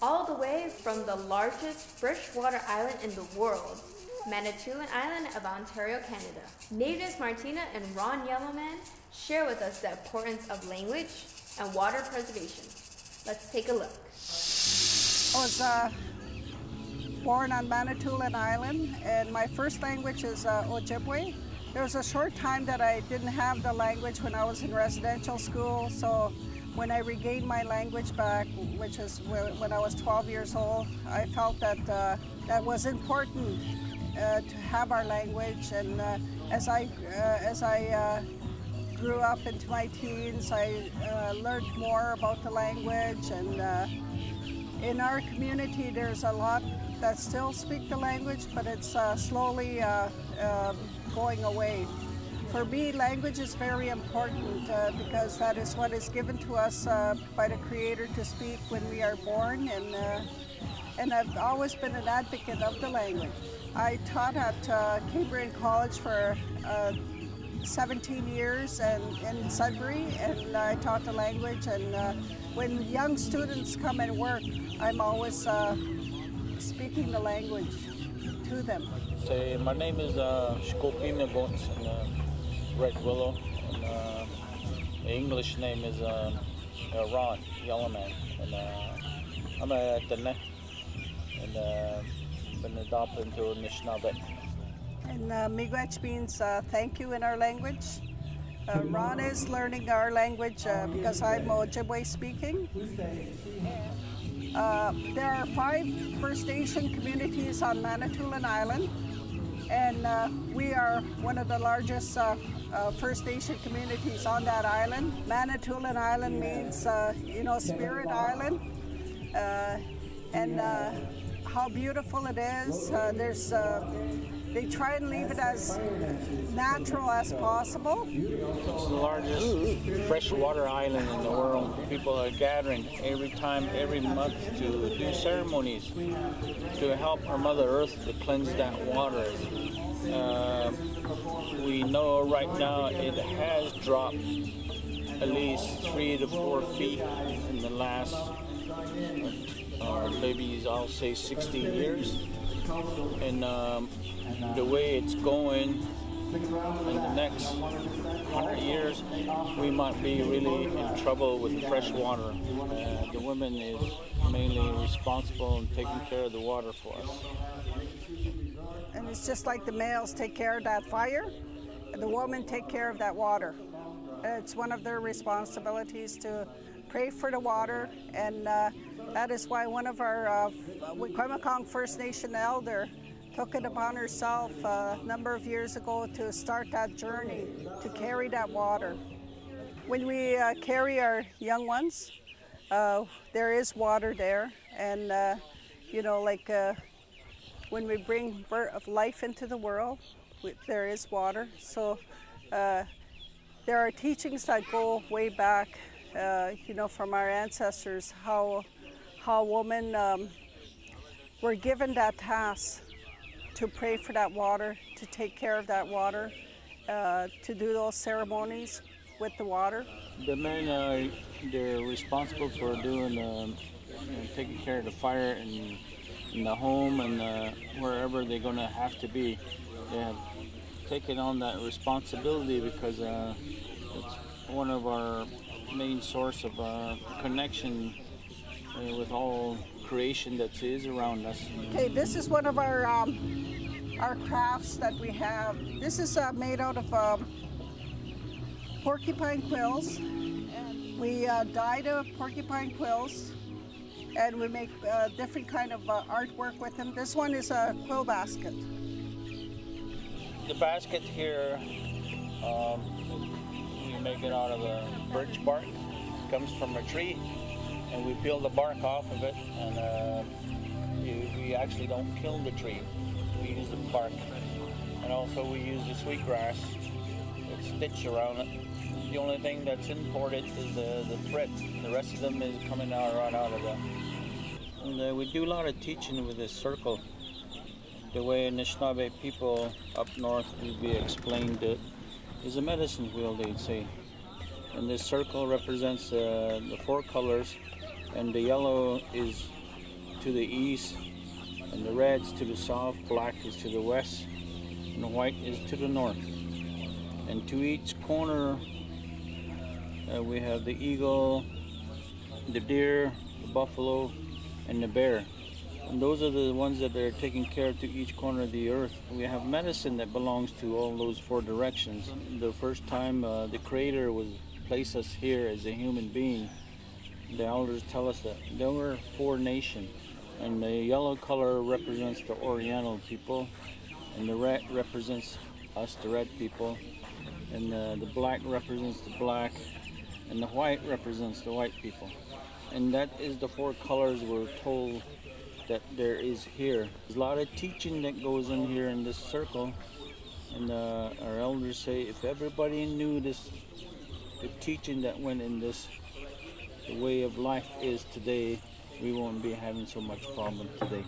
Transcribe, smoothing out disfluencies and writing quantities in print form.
all the way from the largest freshwater island in the world, Manitoulin Island of Ontario, Canada. Natives Martina and Ron Yellowman share with us the importance of language and water preservation. Let's take a look. I was born on Manitoulin Island, and my first language is Ojibwe. There was a short time that I didn't have the language when I was in residential school, so when I regained my language back, which is when I was 12 years old, I felt that that was important to have our language. And as I grew up into my teens, I learned more about the language. And in our community, there's a lot that still speak the language, but it's slowly going away. For me, language is very important because that is what is given to us by the Creator to speak when we are born, and I've always been an advocate of the language. I taught at Cambrian College for 17 years in Sudbury, and I taught the language, and when young students come and work, I'm always speaking the language to them. So my name is Shkopina Bones and Red Willow, and the English name is Ron Yellowman, and I'm a Tene, and been adopted into Anishinaabe. And miigwech means thank you in our language. Ron is learning our language because I'm Ojibwe speaking. There are 5 First Nation communities on Manitoulin Island, and we are one of the largest First Nation communities on that island. Manitoulin Island means, Spirit Island, and how beautiful it is. They try and leave it as natural as possible. It's the largest freshwater island in the world. People are gathering every month to do ceremonies to help our Mother Earth to cleanse that water. We know right now it has dropped at least 3 to 4 feet in the last, maybe I'll say 60 years. And the way it's going in the next 100 years, we might be really in trouble with fresh water. The woman is mainly responsible in taking care of the water for us. And it's just like the males take care of that fire, and the women take care of that water. It's one of their responsibilities to pray for the water, and that is why one of our Wikwemikong First Nation elder took it upon herself a number of years ago to start that journey to carry that water. When we carry our young ones, there is water there, and when we bring birth of life into the world, there is water. So there are teachings that go way back, from our ancestors, how women were given that task to pray for that water, to take care of that water, to do those ceremonies with the water. The men, they're responsible for doing, taking care of the fire in the home and wherever they're going to have to be. They have taken on that responsibility because it's one of our main source of connection with all creation that is around us. Okay, this is one of our crafts that we have. This is made out of porcupine quills. And we dye the porcupine quills, and we make different kind of artwork with them. This one is a quill basket. The basket here, we make it out of a birch bark. It comes from a tree, and we peel the bark off of it, and we actually don't kill the tree. We use the bark, and also we use the sweetgrass with stitch around it. The only thing that's imported is the thread. The rest of them is coming right out of that. And we do a lot of teaching with this circle. The way Anishinaabe people up north would be explained it is a medicine wheel, they'd say. And this circle represents the 4 colors, and the yellow is to the east, and the red's to the south, black is to the west, and the white is to the north. And to each corner we have the eagle, the deer, the buffalo, and the bear. And those are the ones that are taking care to each corner of the earth. We have medicine that belongs to all those four directions. The first time the Creator was placed us here as a human being, the elders tell us that there were four nations. And the yellow color represents the Oriental people, and the red represents us, the red people, and the black represents the black, and the white represents the white people. And that is the four colors we're told that there is here. There's a lot of teaching that goes in here in this circle, and our elders say if everybody knew this, the teaching that went in this, the way of life is today, we won't be having so much problem today.